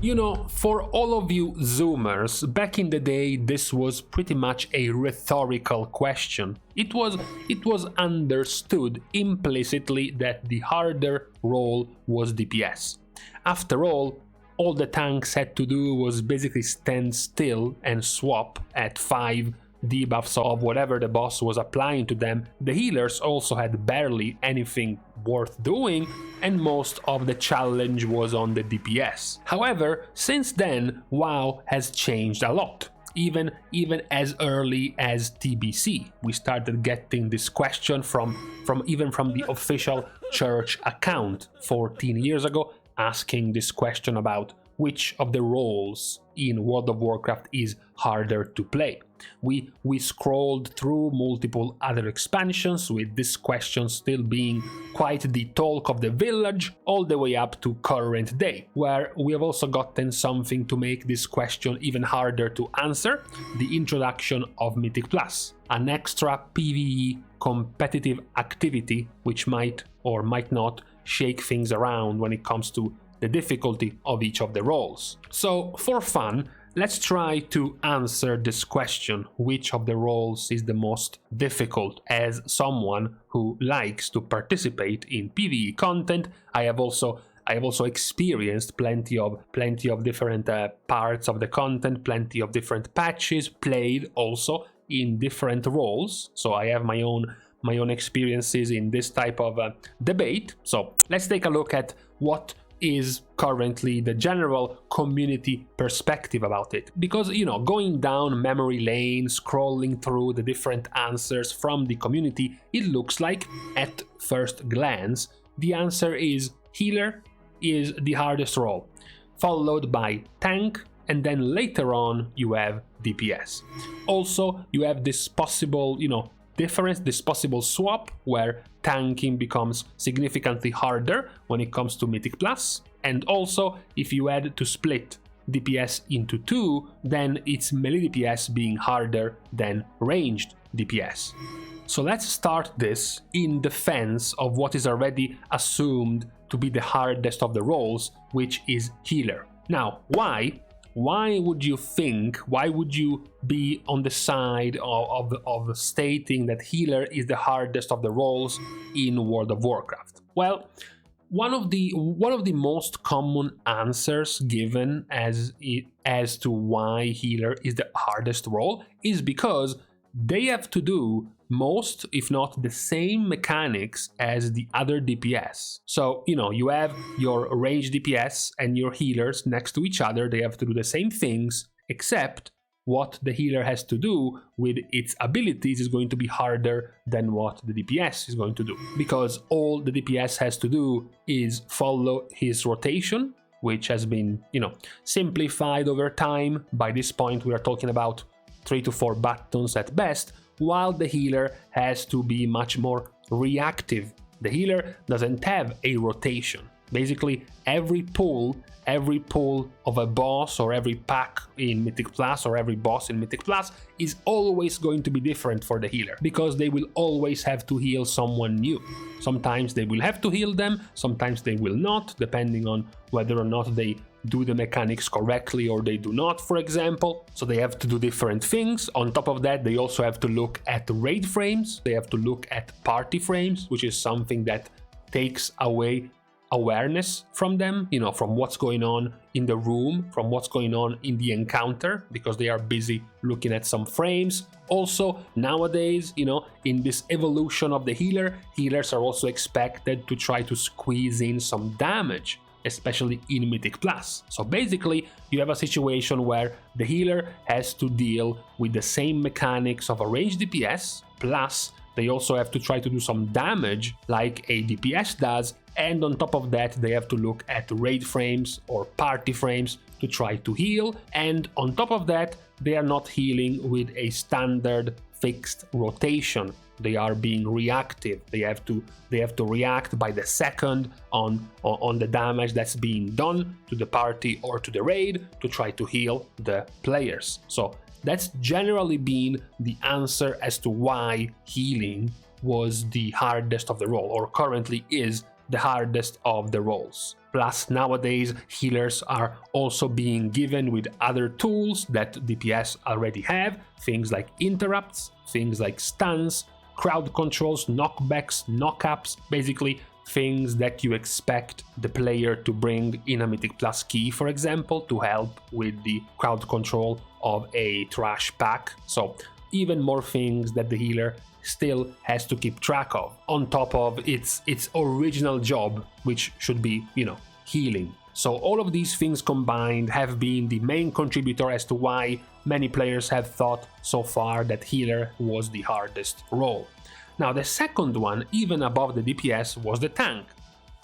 You know, for all of you Zoomers, back in the day this was pretty much a rhetorical question. It was understood implicitly that the harder role was DPS. After all the tanks had to do was basically stand still and swap at 5 debuffs of whatever the boss was applying to them. The healers also had barely anything worth doing, and most of the challenge was on the DPS. However, since then, WoW has changed a lot. Even as early as TBC, we started getting this question from the official church account 14 years ago, asking this question about which of the roles in World of Warcraft is harder to play. We scrolled through multiple other expansions, with this question still being quite the talk of the village, all the way up to current day, where we have also gotten something to make this question even harder to answer: the introduction of Mythic Plus, an extra PvE competitive activity which might or might not shake things around when it comes to the difficulty of each of the roles. So for fun, let's try to answer this question: which of the roles is the most difficult? As someone who likes to participate in PvE content, I have also experienced plenty of different parts of the content, plenty of different patches, played also in different roles, so I have my own experiences in this type of debate. So let's take a look at what is currently the general community perspective about it. Because, you know, going down memory lane, scrolling through the different answers from the community, it looks like, at first glance, the answer is healer is the hardest role, followed by tank, and then later on you have DPS. Also, you have this possible, difference, this possible swap where tanking becomes significantly harder when it comes to Mythic Plus, and also if you had to split DPS into two, then it's melee DPS being harder than ranged DPS. So let's start this in defense of what is already assumed to be the hardest of the roles, which is healer. Now, why would you be on the side of stating that healer is the hardest of the roles in World of Warcraft? Well, one of the most common answers given as to why healer is the hardest role is because they have to do most, if not the same mechanics as the other DPS. So, you have your range DPS and your healers next to each other. They have to do the same things, except what the healer has to do with its abilities is going to be harder than what the DPS is going to do. Because all the DPS has to do is follow his rotation, which has been, simplified over time. By this point, we are talking about 3 to 4 buttons at best, while the healer has to be much more reactive. The healer doesn't have a rotation. Basically, every pull of a boss or every pack in Mythic Plus or every boss in Mythic Plus is always going to be different for the healer, because they will always have to heal someone new. Sometimes they will have to heal them, sometimes they will not, depending on whether or not they do the mechanics correctly or they do not, for example. So they have to do different things. On top of that, they also have to look at raid frames, they have to look at party frames, which is something that takes away awareness from them, from what's going on in the room, from what's going on in the encounter, because they are busy looking at some frames. Also, nowadays, in this evolution of the healer, healers are also expected to try to squeeze in some damage, especially in Mythic Plus. So basically, you have a situation where the healer has to deal with the same mechanics of a ranged DPS, plus they also have to try to do some damage like a DPS does, and on top of that, they have to look at raid frames or party frames to try to heal, and on top of that, they are not healing with a standard fixed rotation. They are being reactive. They have to react by the second on the damage that's being done to the party or to the raid to try to heal the players. So that's generally been the answer as to why healing was the hardest of the role, or currently is the hardest of the roles. Plus, nowadays, healers are also being given with other tools that DPS already have, things like interrupts, things like stuns, crowd controls, knockbacks, knockups, basically things that you expect the player to bring in a Mythic Plus key, for example, to help with the crowd control of a trash pack. So even more things that the healer still has to keep track of, on top of its original job, which should be, healing. So all of these things combined have been the main contributor as to why many players have thought so far that healer was the hardest role. Now the second one, even above the DPS, was the tank.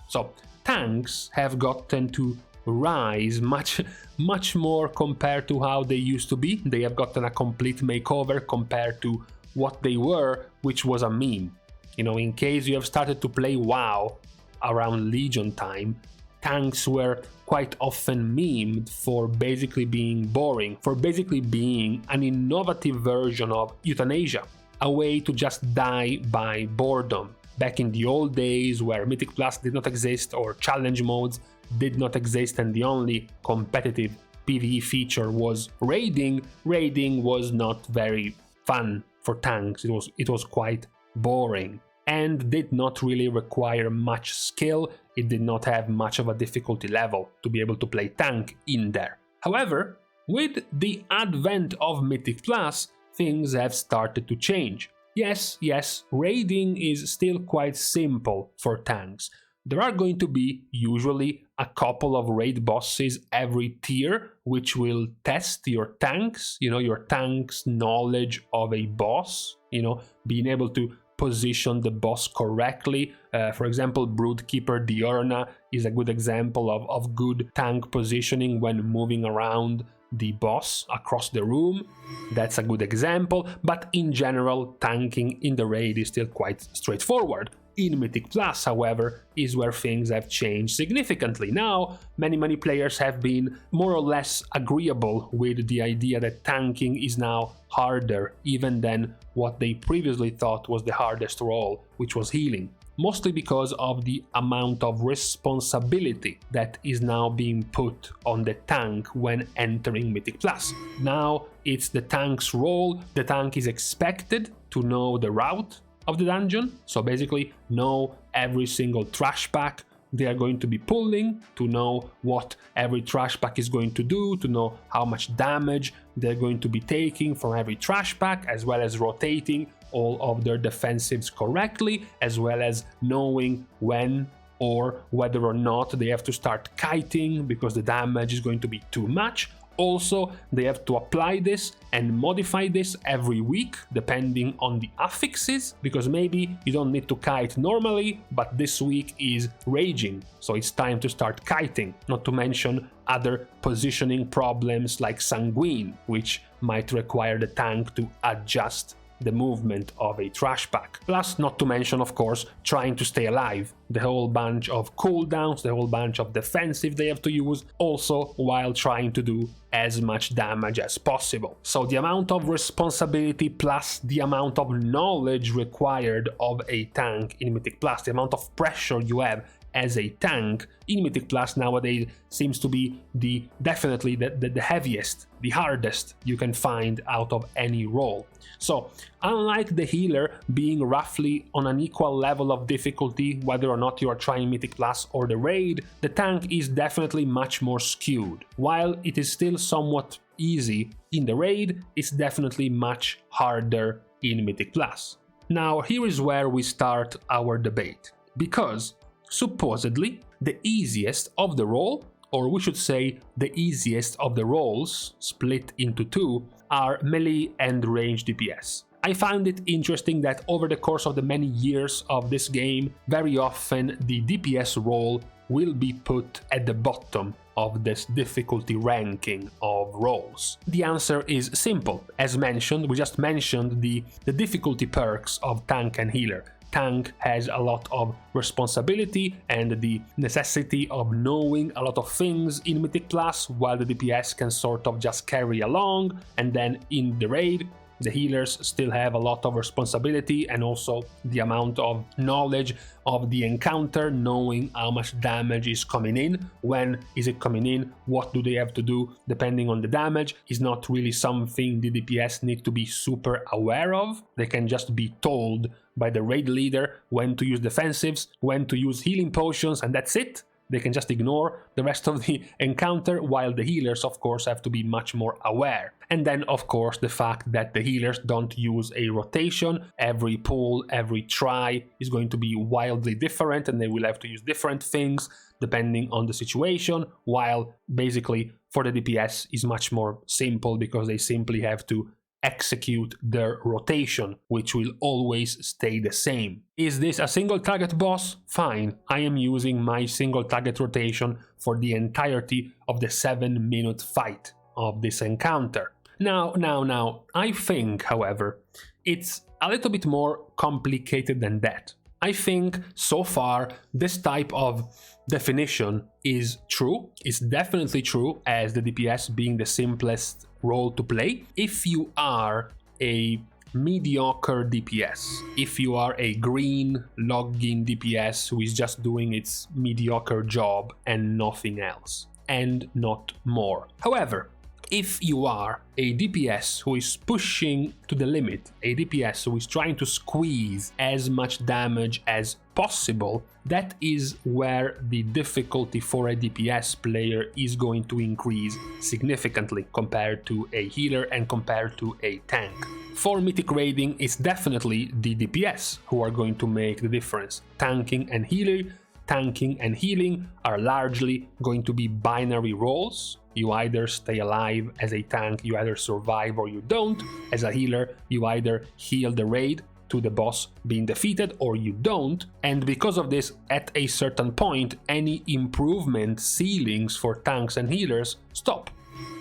So tanks have gotten to rise much more compared to how they used to be. They have gotten a complete makeover compared to what they were, which was a meme. In case you have started to play WoW around Legion time, tanks were quite often memed for basically being boring, for basically being an innovative version of euthanasia, a way to just die by boredom. Back in the old days where Mythic Plus did not exist or challenge modes did not exist and the only competitive PvE feature was raiding was not very fun for tanks. It was quite boring and did not really require much skill. It did not have much of a difficulty level to be able to play tank in there. However, with the advent of Mythic Plus, things have started to change. Yes, raiding is still quite simple for tanks. There are going to be usually a couple of raid bosses every tier which will test your tanks, your tank's knowledge of a boss, being able to position the boss correctly. For example, Broodkeeper Diurna is a good example of good tank positioning when moving around the boss across the room. That's a good example, but in general, tanking in the raid is still quite straightforward. In Mythic Plus, however, is where things have changed significantly. Now, many players have been more or less agreeable with the idea that tanking is now harder even than what they previously thought was the hardest role, which was healing. Mostly because of the amount of responsibility that is now being put on the tank when entering Mythic Plus. Now it's the tank's role. The tank is expected to know the route of the dungeon, so basically know every single trash pack they are going to be pulling, to know what every trash pack is going to do, to know how much damage they're going to be taking from every trash pack, as well as rotating all of their defensives correctly, as well as knowing when or whether or not they have to start kiting because the damage is going to be too much. Also, they have to apply this and modify this every week depending on the affixes, because maybe you don't need to kite normally, but this week is raging, so it's time to start kiting. Not to mention other positioning problems like Sanguine, which might require the tank to adjust the movement of a trash pack. Plus, not to mention, of course, trying to stay alive. The whole bunch of cooldowns, the whole bunch of defensive they have to use, also while trying to do as much damage as possible. So the amount of responsibility plus the amount of knowledge required of a tank in Mythic Plus, the amount of pressure you have as a tank in Mythic Plus nowadays seems to be definitely the heaviest, the hardest you can find out of any role. So unlike the healer being roughly on an equal level of difficulty whether or not you are trying Mythic Plus or the raid, the tank is definitely much more skewed. While it is still somewhat easy in the raid, it's definitely much harder in Mythic Plus. Now here is where we start our debate, because supposedly the easiest of the role, or we should say the easiest of the roles split into two, are melee and range DPS. I find it interesting that over the course of the many years of this game, very often the DPS role will be put at the bottom of this difficulty ranking of roles. The answer is simple. As mentioned, we just mentioned the difficulty perks of tank and healer. Tank has a lot of responsibility and the necessity of knowing a lot of things in Mythic Plus, while the DPS can sort of just carry along, and then in the raid The healers still have a lot of responsibility, and also the amount of knowledge of the encounter, knowing how much damage is coming in, when is it coming in, what do they have to do depending on the damage, is not really something the DPS need to be super aware of. They can just be told by the raid leader when to use defensives, when to use healing potions, and that's it. They can just ignore the rest of the encounter, while the healers, of course, have to be much more aware. And then, of course, the fact that the healers don't use a rotation. Every pull, every try is going to be wildly different, and they will have to use different things depending on the situation, while basically for the DPS is much more simple, because they simply have to execute their rotation, which will always stay the same. Is this a single target boss? Fine, I am using my single target rotation for the entirety of the 7-minute fight of this encounter. Now, I think, however, it's a little bit more complicated than that. I think so far this type of definition is true. It's definitely true as the DPS being the simplest role to play. If you are a mediocre DPS, if you are a green login DPS who is just doing its mediocre job and nothing else, and not more. However, if you are a DPS who is pushing to the limit, a DPS who is trying to squeeze as much damage as possible, that is where the difficulty for a DPS player is going to increase significantly compared to a healer and compared to a tank. For Mythic raiding, it's definitely the DPS who are going to make the difference. Tanking and healing are largely going to be binary roles. You either stay alive as a tank, you either survive or you don't. As a healer, you either heal the raid to the boss being defeated or you don't. And because of this, at a certain point, any improvement ceilings for tanks and healers stop.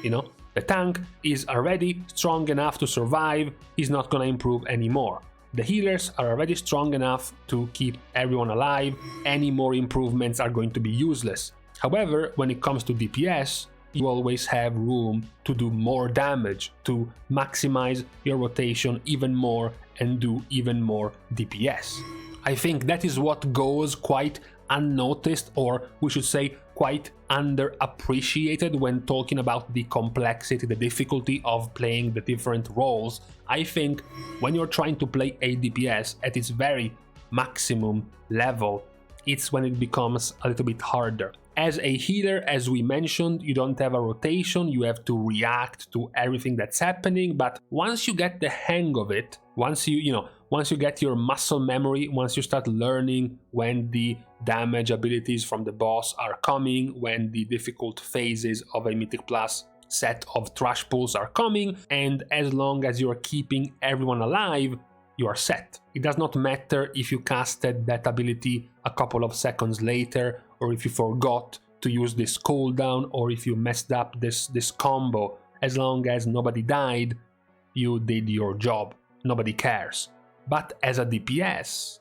You know, the tank is already strong enough to survive, is not gonna improve anymore. The healers are already strong enough to keep everyone alive, any more improvements are going to be useless. However, when it comes to DPS, you always have room to do more damage, to maximize your rotation even more and do even more DPS. I think that is what goes quite unnoticed, or we should say quite underappreciated when talking about the complexity, the difficulty of playing the different roles. I think when you're trying to play a DPS at its very maximum level, it's when it becomes a little bit harder. As a healer, as we mentioned, you don't have a rotation, you have to react to everything that's happening, but once you get the hang of it, once you get your muscle memory, once you start learning when the damage abilities from the boss are coming, when the difficult phases of a Mythic Plus set of trash pulls are coming, and as long as you're keeping everyone alive, you are set. It does not matter if you casted that ability a couple of seconds later, or if you forgot to use this cooldown, or if you messed up this combo. As long as nobody died, you did your job. Nobody cares. But as a DPS,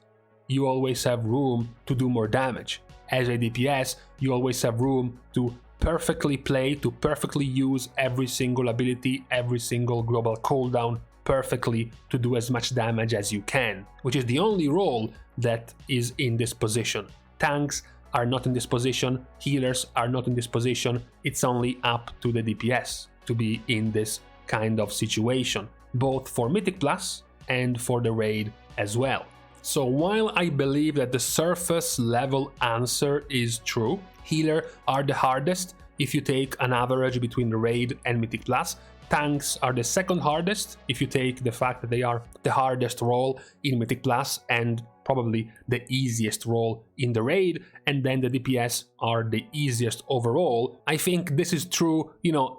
you always have room to do more damage. As a DPS, you always have room to perfectly play, to perfectly use every single ability, every single global cooldown perfectly to do as much damage as you can, which is the only role that is in this position. Tanks are not in this position, healers are not in this position, it's only up to the DPS to be in this kind of situation, both for Mythic Plus and for the raid as well. So while I believe that the surface level answer is true, healer are the hardest if you take an average between the raid and Mythic Plus. Tanks are the second hardest if you take the fact that they are the hardest role in Mythic Plus and probably the easiest role in the raid, and then the DPS are the easiest overall. I think this is true,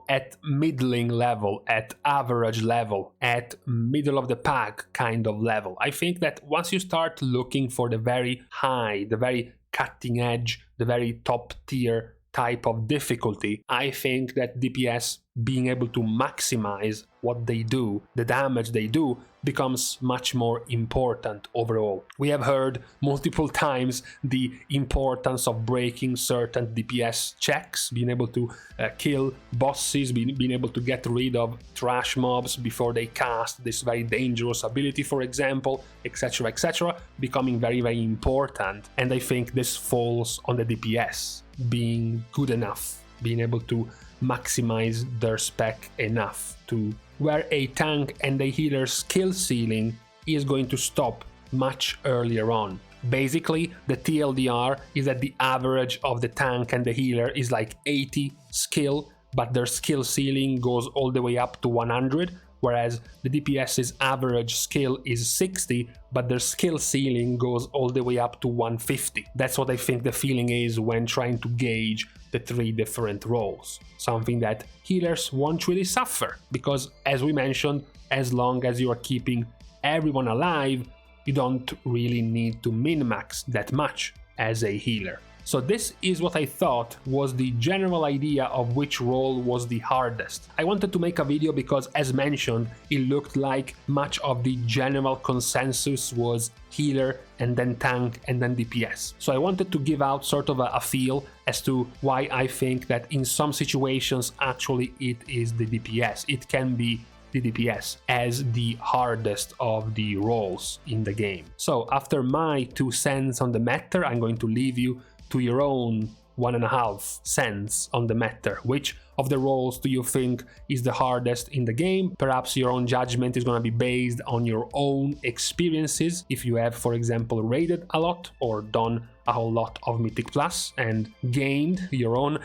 at middling level, at average level, at middle of the pack kind of level. I think that once you start looking for the very high, the very cutting edge, the very top tier type of difficulty, I think that DPS being able to maximize what they do, the damage they do, becomes much more important overall. We have heard multiple times the importance of breaking certain DPS checks, being able to kill bosses, being able to get rid of trash mobs before they cast this very dangerous ability, for example, etc, etc, becoming very, very important. And I think this falls on the DPS being good enough, being able to maximize their spec enough to where a tank and a healer's skill ceiling is going to stop much earlier on. Basically, the TLDR is that the average of the tank and the healer is like 80 skill, but their skill ceiling goes all the way up to 100, whereas the DPS's average skill is 60, but their skill ceiling goes all the way up to 150. That's what I think the feeling is when trying to gauge the three different roles. Something that healers won't really suffer, because as we mentioned, as long as you are keeping everyone alive, you don't really need to min-max that much as a healer. So this is what I thought was the general idea of which role was the hardest. I wanted to make a video because, as mentioned, it looked like much of the general consensus was healer and then tank and then DPS. So I wanted to give out sort of a feel as to why I think that in some situations actually it is the DPS. It can be the DPS as the hardest of the roles in the game. So after my 2 cents on the matter, I'm going to leave you to your own 1.5 cents on the matter. Which of the roles do you think is the hardest in the game? Perhaps your own judgment is going to be based on your own experiences, if you have, for example, raided a lot or done a whole lot of Mythic Plus and gained your own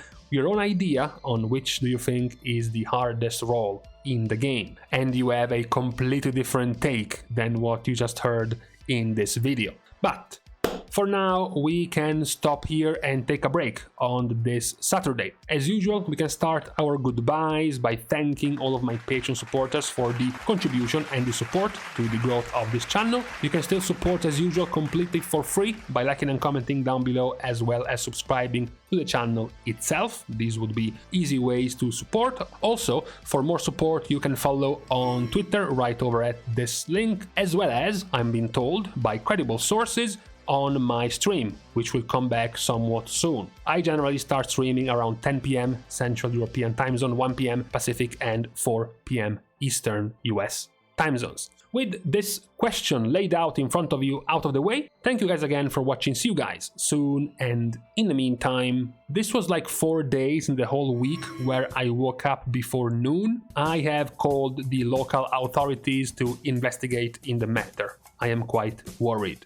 idea on which do you think is the hardest role in the game, and you have a completely different take than what you just heard in this video. But for now, we can stop here and take a break on this Saturday. As usual, we can start our goodbyes by thanking all of my Patreon supporters for the contribution and the support to the growth of this channel. You can still support as usual completely for free by liking and commenting down below, as well as subscribing to the channel itself. These would be easy ways to support. Also, for more support, you can follow on Twitter right over at this link, as well as, I'm being told by credible sources, on my stream, which will come back somewhat soon. I generally start streaming around 10 PM Central European time zone, 1 PM Pacific, and 4 PM Eastern US time zones. With this question laid out in front of you out of the way, thank you guys again for watching. See you guys soon, and in the meantime, this was like 4 days in the whole week where I woke up before noon. I have called the local authorities to investigate in the matter. I am quite worried.